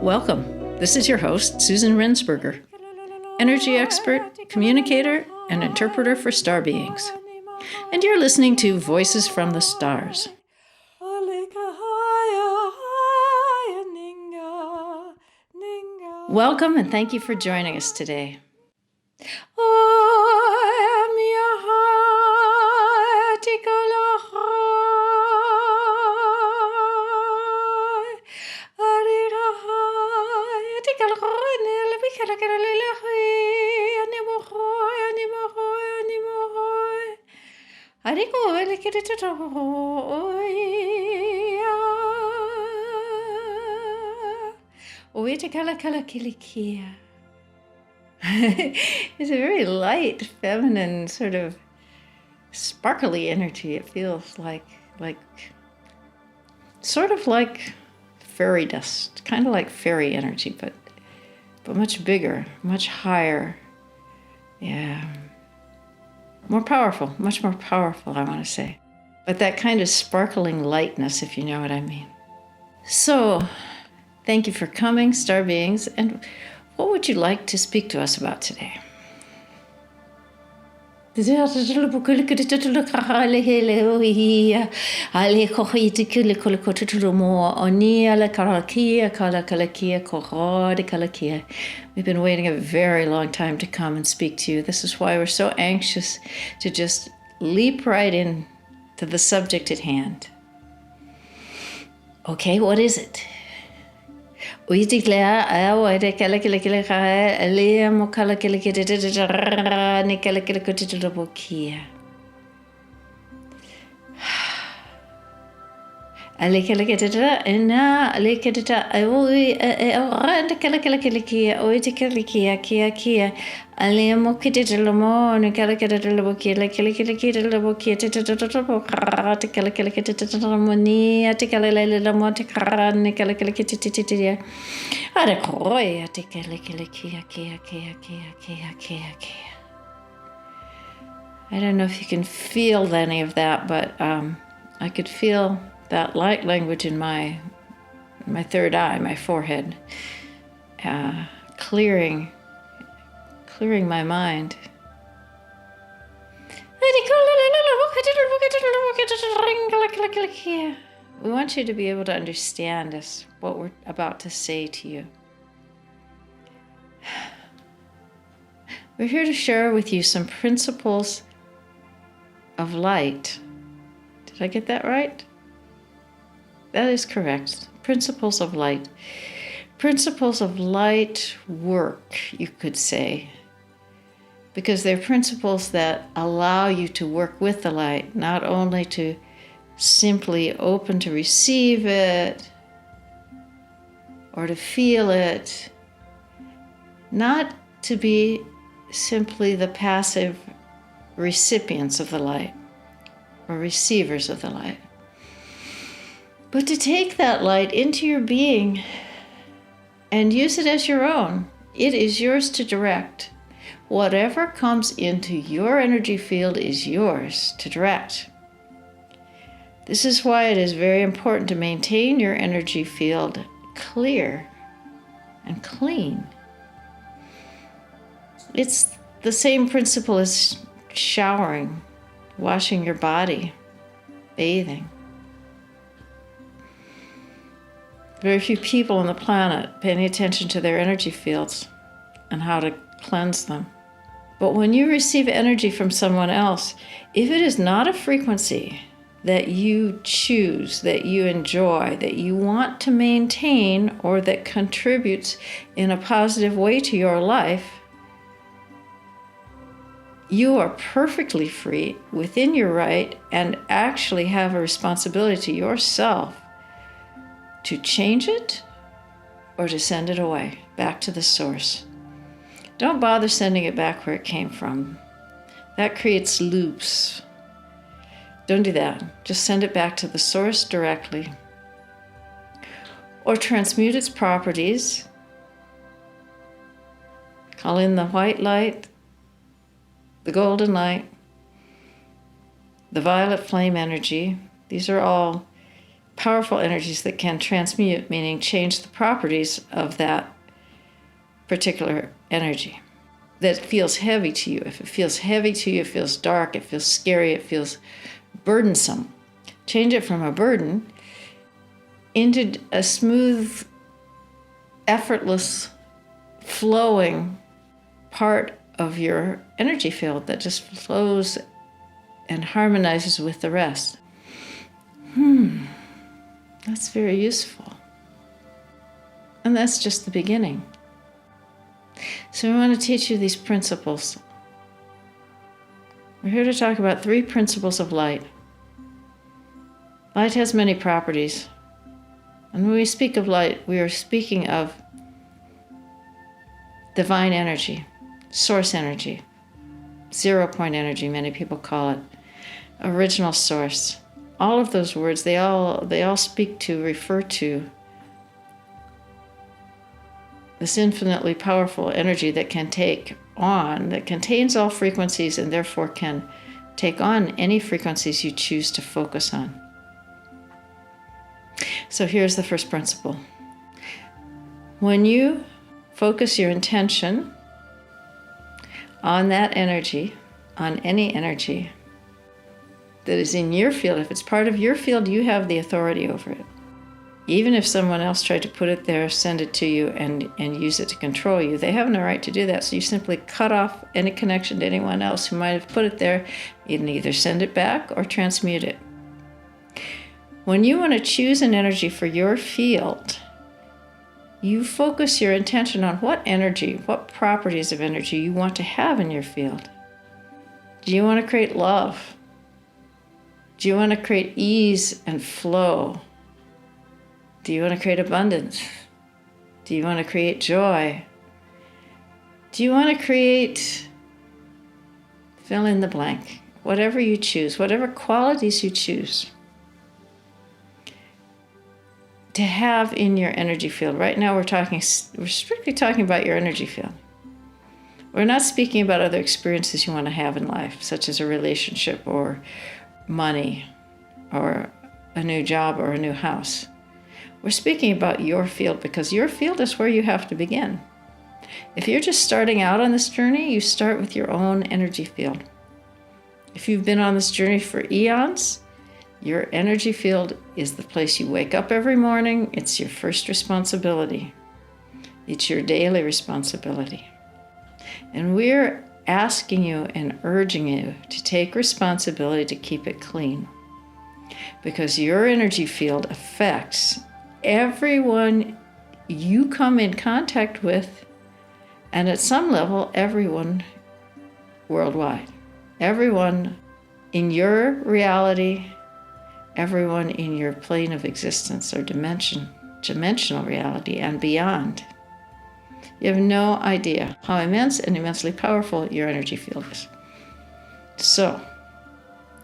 Welcome. This is your host, Susan Rensberger, energy expert, communicator, and interpreter for star beings. And you're listening to Voices from the Stars. Welcome and thank you for joining us today. It's a very light, feminine, sort of sparkly energy. It feels like sort of like fairy dust, kind of like fairy energy, but much bigger, much higher. Yeah. More powerful, much more powerful, I want to say. But that kind of sparkling lightness, if you know what I mean. So, thank you for coming, star beings. And what would you like to speak to us about today? We've been waiting a very long time to come and speak to you. This is why we're so anxious to just leap right in to the subject at hand. Okay, what is it? We declare our I don't know if you can feel any of that, but I could feel that light language in my third eye, my forehead, clearing my mind. We want you to be able to understand us, what we're about to say to you. We're here to share with you some principles of light. Did I get that right? That is correct. Principles of light. Principles of light work, you could say, because they're principles that allow you to work with the light, not only to simply open to receive it or to feel it, not to be simply the passive recipients of the light or receivers of the light, but to take that light into your being and use it as your own. It is yours to direct. Whatever comes into your energy field is yours to direct. This is why it is very important to maintain your energy field clear and clean. It's the same principle as showering, washing your body, bathing. Very few people on the planet pay any attention to their energy fields and how to cleanse them. But when you receive energy from someone else, if it is not a frequency that you choose, that you enjoy, that you want to maintain, or that contributes in a positive way to your life, you are perfectly free, within your right, and actually have a responsibility to yourself to change it or to send it away, back to the source. Don't bother sending it back where it came from. That creates loops. Don't do that. Just send it back to the source directly. Or transmute its properties. Call in the white light, the golden light, the violet flame energy. These are all powerful energies that can transmute, meaning change the properties of that particular energy that feels heavy to you. If it feels heavy to you, it feels dark, it feels scary, it feels burdensome. Change it from a burden into a smooth, effortless, flowing part of your energy field that just flows and harmonizes with the rest. That's very useful. And that's just the beginning. So we want to teach you these principles. We're here to talk about 3 principles of light. Light has many properties. And when we speak of light, we are speaking of divine energy, source energy, 0-point energy, many people call it, original source. All of those words, they all speak to, refer to this infinitely powerful energy that can take on, that contains all frequencies and therefore can take on any frequencies you choose to focus on. So here's the first principle. When you focus your intention on that energy, on any energy that is in your field, if it's part of your field, you have the authority over it. Even if someone else tried to put it there, send it to you, and use it to control you, they have no right to do that. So you simply cut off any connection to anyone else who might have put it there. You can either send it back or transmute it. When you want to choose an energy for your field, you focus your intention on what energy, what properties of energy you want to have in your field. Do you want to create love? Do you want to create ease and flow? Do you want to create abundance? Do you want to create joy? Do you want to create, fill in the blank, whatever you choose, whatever qualities you choose to have in your energy field. Right now we're strictly talking about your energy field. We're not speaking about other experiences you want to have in life, such as a relationship or money or a new job or a new house. We're speaking about your field because your field is where you have to begin. If you're just starting out on this journey, you start with your own energy field. If you've been on this journey for eons, your energy field is the place you wake up every morning. It's your first responsibility. It's your daily responsibility. And we're asking you and urging you to take responsibility to keep it clean. Because your energy field affects everyone you come in contact with, and at some level, everyone worldwide. Everyone in your reality, everyone in your plane of existence or dimensional reality and beyond. You have no idea how immense and immensely powerful your energy field is. So,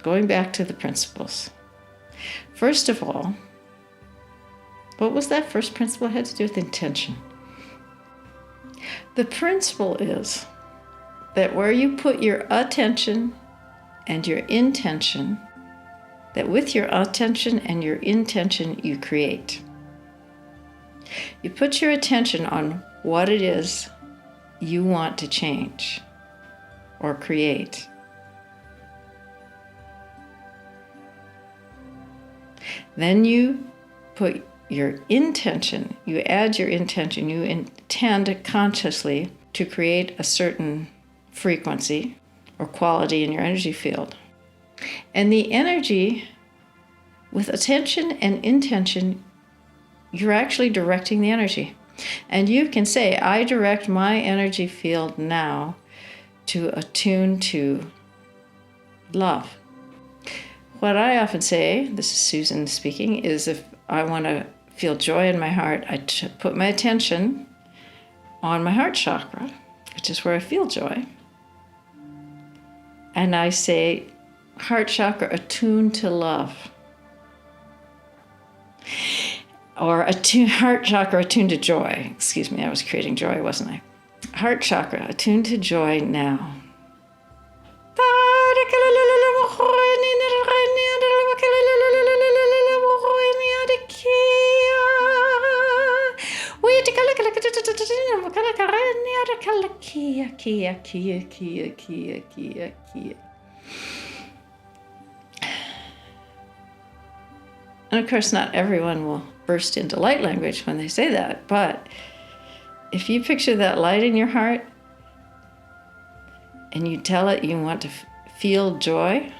going back to the principles. First of all, what was that first principle? It had to do with intention. The principle is that where you put your attention and your intention, that with your attention and your intention you create. You put your attention on what it is you want to change or create. Then you put your intention, you add your intention, you intend consciously to create a certain frequency or quality in your energy field. And the energy, with attention and intention, you're actually directing the energy. And you can say, I direct my energy field now to attune to love. What I often say, this is Susan speaking, is if I want to feel joy in my heart, I put my attention on my heart chakra, which is where I feel joy. And I say, heart chakra attuned to love. Or heart chakra attuned to joy. Excuse me, I was creating joy, wasn't I? Heart chakra attuned to joy now. And of course, not everyone will burst into light language when they say that, but if you picture that light in your heart and you tell it you want to feel joy,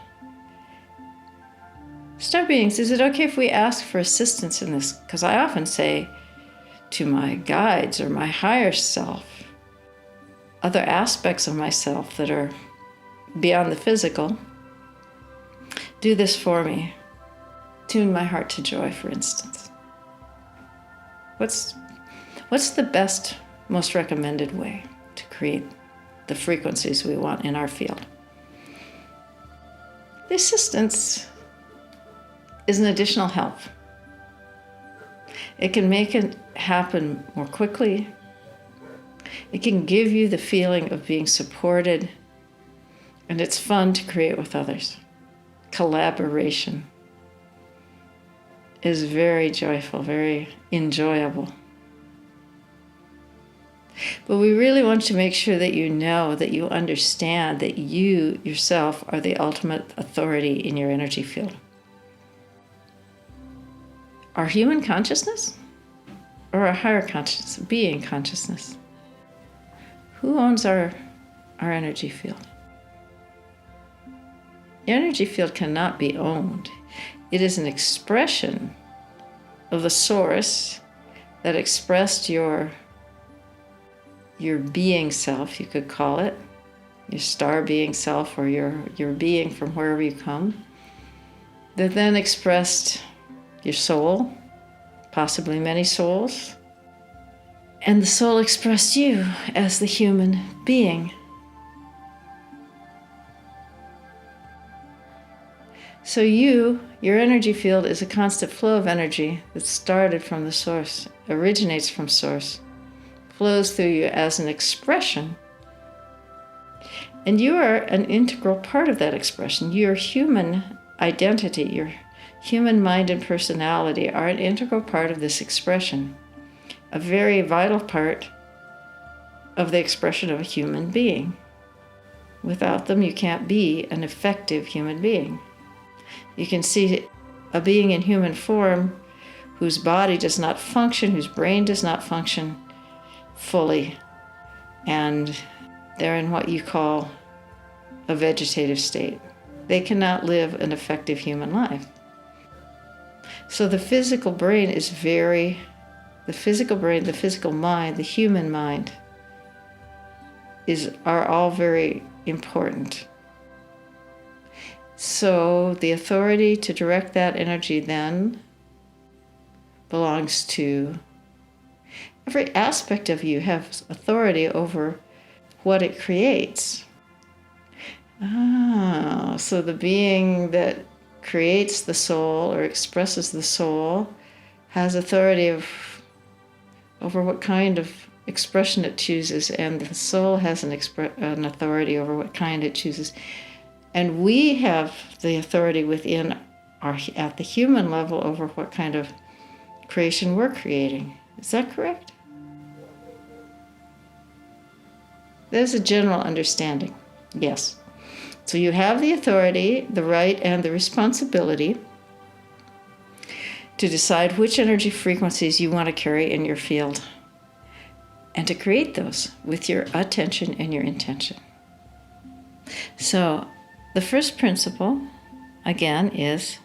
Star beings, is it okay if we ask for assistance in this? Because I often say to my guides or my higher self, other aspects of myself that are beyond the physical, do this for me. Tune my heart to joy, for instance. What's the best, most recommended way to create the frequencies we want in our field? The assistance is an additional help. It can make it happen more quickly. It can give you the feeling of being supported, and it's fun to create with others. Collaboration is very joyful, very enjoyable. But we really want to make sure that you know, that you understand that you yourself are the ultimate authority in your energy field. Our human consciousness or our higher consciousness, being consciousness? Who owns our energy field? The energy field cannot be owned. It is an expression of the source that expressed your being self, you could call it, your star being self, or your being from wherever you come, that then expressed your soul, possibly many souls, and the soul expressed you as the human being. So your energy field is a constant flow of energy that started from the source, originates from source, flows through you as an expression. And you are an integral part of that expression. Your human identity, your human mind and personality are an integral part of this expression, a very vital part of the expression of a human being. Without them, you can't be an effective human being. You can see a being in human form whose body does not function, whose brain does not function fully, and they're in what you call a vegetative state. They cannot live an effective human life. So the physical brain, the physical mind, the human mind are all very important. So the authority to direct that energy then belongs to every aspect of you, has authority over what it creates. So the being that creates the soul or expresses the soul has authority over what kind of expression it chooses, and the soul has an authority over what kind it chooses. And we have the authority at the human level over what kind of creation we're creating. Is that correct? There's a general understanding, yes. So you have the authority, the right, and the responsibility to decide which energy frequencies you want to carry in your field and to create those with your attention and your intention. So the first principle, again, is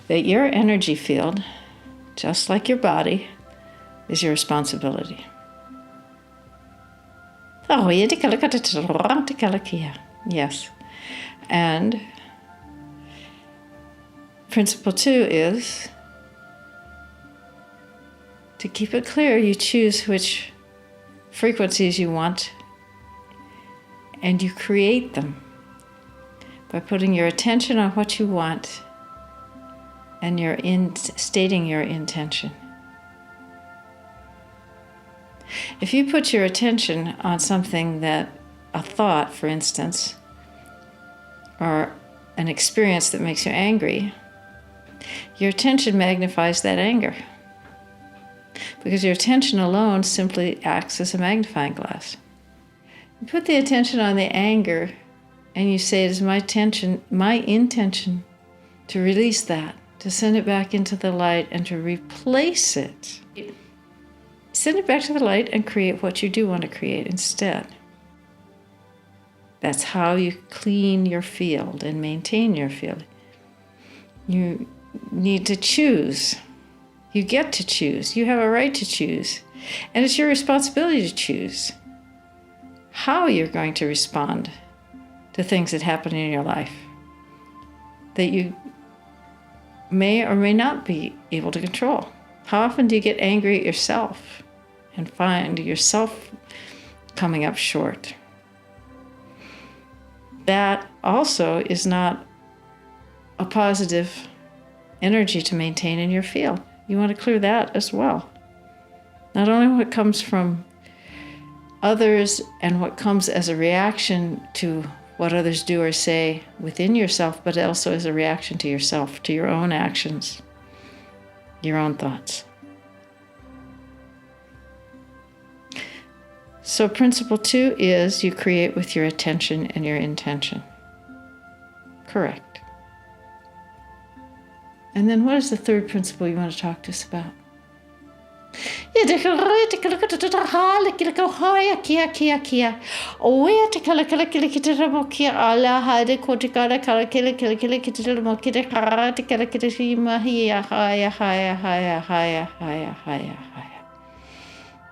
that your energy field, just like your body, is your responsibility. Yes. And principle 2 is to keep it clear. You choose which frequencies you want, and you create them by putting your attention on what you want and stating your intention. If you put your attention on something a thought, for instance, or an experience that makes you angry, your attention magnifies that anger. Because your attention alone simply acts as a magnifying glass. You put the attention on the anger and you say, it is my intention to release that, to send it back into the light and to replace it. Send it back to the light and create what you do want to create instead. That's how you clean your field and maintain your field. You need to choose. You get to choose. You have a right to choose. And it's your responsibility to choose how you're going to respond to things that happen in your life that you may or may not be able to control. How often do you get angry at yourself and find yourself coming up short? That also is not a positive energy to maintain in your field. You want to clear that as well. Not only what comes from others and what comes as a reaction to what others do or say within yourself, but also as a reaction to yourself, to your own actions, your own thoughts. So principle 2 is you create with your attention and your intention. Correct. And then what is the third principle you want to talk to us about?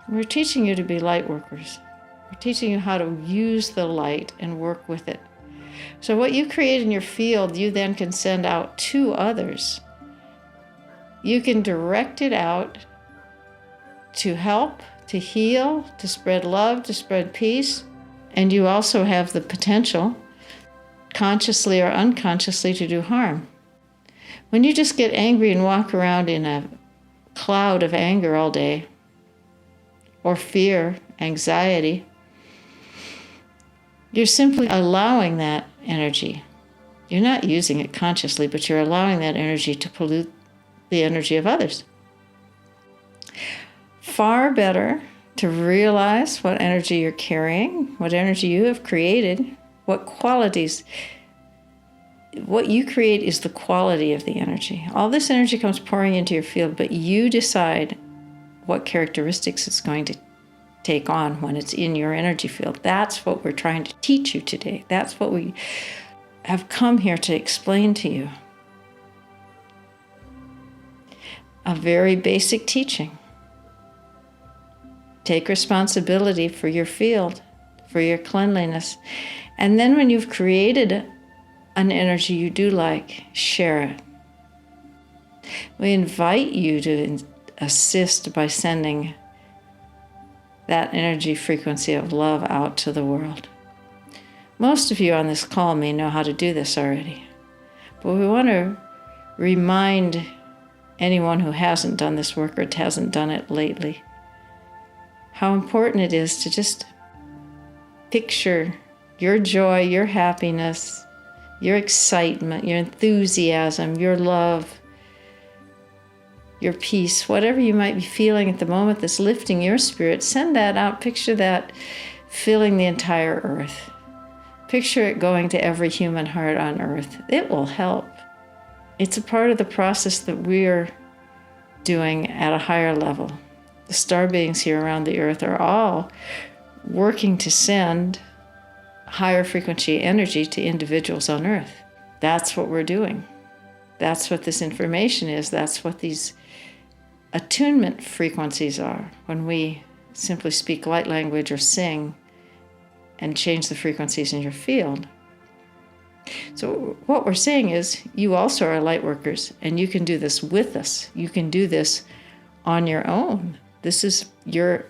We're teaching you to be light workers. We're teaching you how to use the light and work with it. So what you create in your field, you then can send out to others. You can direct it out to help, to heal, to spread love, to spread peace. And you also have the potential, consciously or unconsciously, to do harm. When you just get angry and walk around in a cloud of anger all day, or fear, anxiety, you're simply allowing that energy. You're not using it consciously, but you're allowing that energy to pollute the energy of others. Far better to realize what energy you're carrying, what energy you have created, what qualities. What you create is the quality of the energy. All this energy comes pouring into your field, but you decide what characteristics it's going to take on when it's in your energy field. That's what we're trying to teach you today. That's what we have come here to explain to you. A very basic teaching. Take responsibility for your field, for your cleanliness. And then when you've created an energy you do like, share it. We invite you to assist by sending that energy frequency of love out to the world. Most of you on this call may know how to do this already, but we want to remind anyone who hasn't done this work or hasn't done it lately how important it is to just picture your joy, your happiness, your excitement, your enthusiasm, your love, your peace, whatever you might be feeling at the moment that's lifting your spirit, send that out. Picture that filling the entire earth. Picture it going to every human heart on earth. It will help. It's a part of the process that we're doing at a higher level. The star beings here around the earth are all working to send higher frequency energy to individuals on earth. That's what we're doing. That's what this information is. That's what these attunement frequencies are. When we simply speak light language or sing and change the frequencies in your field. So what we're saying is you also are light workers, and you can do this with us. You can do this on your own. This is your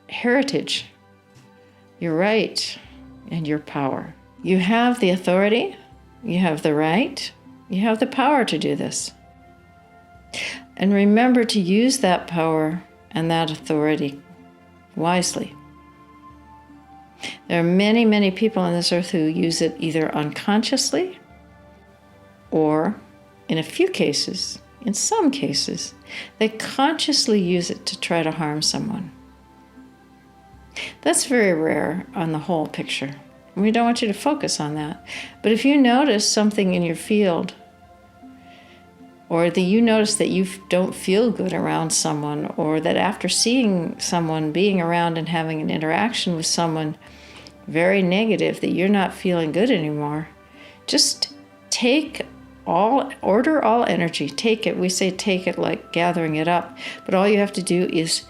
heritage, your right, and your power. You have the authority, you have the right, you have the power to do this. And remember to use that power and that authority wisely. There are many, many people on this earth who use it either unconsciously or, in a few cases, in some cases, they consciously use it to try to harm someone. That's very rare on the whole picture. We don't want you to focus on that. But if you notice something in your field, or that you notice that you don't feel good around someone, or that after seeing someone, being around and having an interaction with someone very negative, that you're not feeling good anymore, just order all energy. Take it. We say take it like gathering it up. But all you have to do is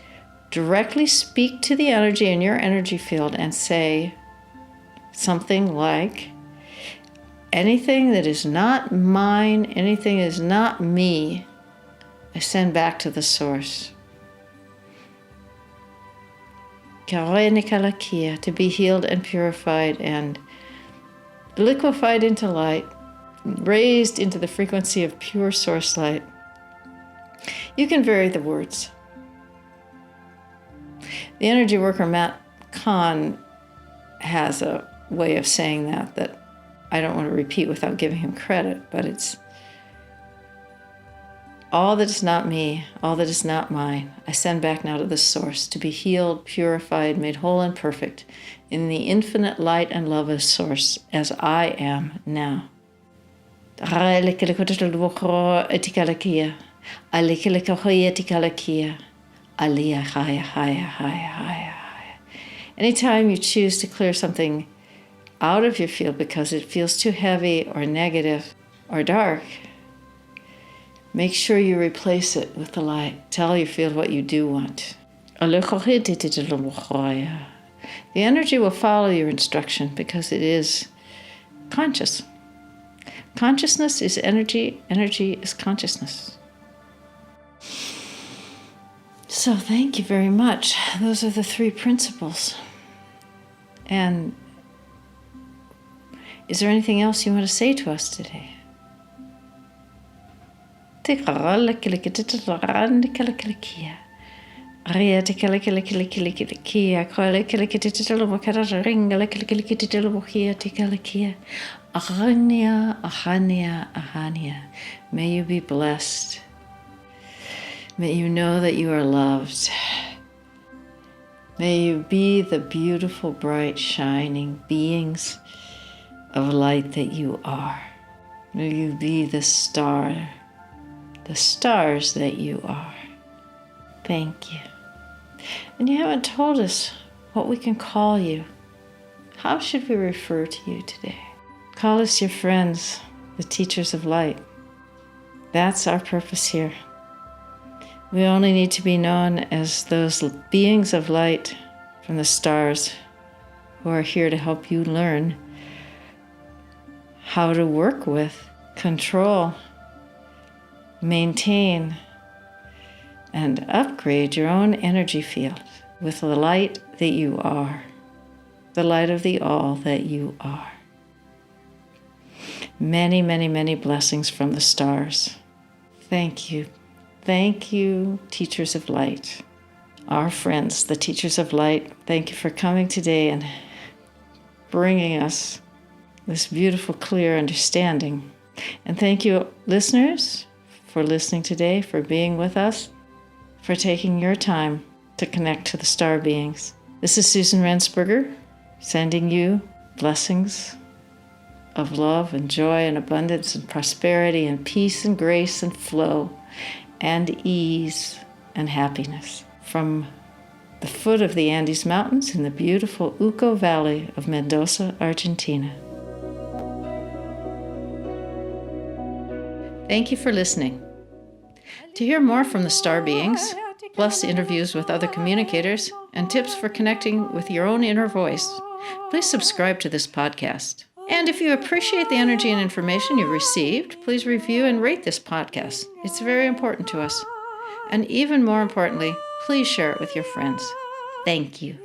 directly speak to the energy in your energy field and say something like, anything that is not mine, anything that is not me, I send back to the source. To be healed and purified and liquefied into light, raised into the frequency of pure source light. You can vary the words. The energy worker Matt Kahn has a way of saying that I don't want to repeat without giving him credit, but it's all that is not me, all that is not mine, I send back now to the source to be healed, purified, made whole and perfect in the infinite light and love of source as I am now. Anytime you choose to clear something out of your field because it feels too heavy or negative or dark, make sure you replace it with the light. Tell your field what you do want. The energy will follow your instruction because it is conscious. Consciousness is energy. Energy is consciousness. So thank you very much. Those are the 3 principles. And is there anything else you want to say to us today? May you be blessed. May you know that you are loved. May you be the beautiful, bright, shining beings of light that you are. May you be the stars that you are. Thank you. And you haven't told us what we can call you. How should we refer to you today? Call us your friends, the teachers of light. That's our purpose here. We only need to be known as those beings of light from the stars who are here to help you learn how to work with, control, maintain, and upgrade your own energy field with the light that you are, the light of the all that you are. Many, many, many blessings from the stars. Thank you. Thank you, teachers of light, our friends, the teachers of light. Thank you for coming today and bringing us this beautiful, clear understanding. And thank you, listeners, for listening today, for being with us, for taking your time to connect to the star beings. This is Susan Rensberger, sending you blessings of love and joy and abundance and prosperity and peace and grace and flow and ease and happiness from the foot of the Andes Mountains in the beautiful Uco Valley of Mendoza, Argentina. Thank you for listening. To hear more from the star beings, plus interviews with other communicators and tips for connecting with your own inner voice, please subscribe to this podcast. And if you appreciate the energy and information you've received, please review and rate this podcast. It's very important to us. And even more importantly, please share it with your friends. Thank you.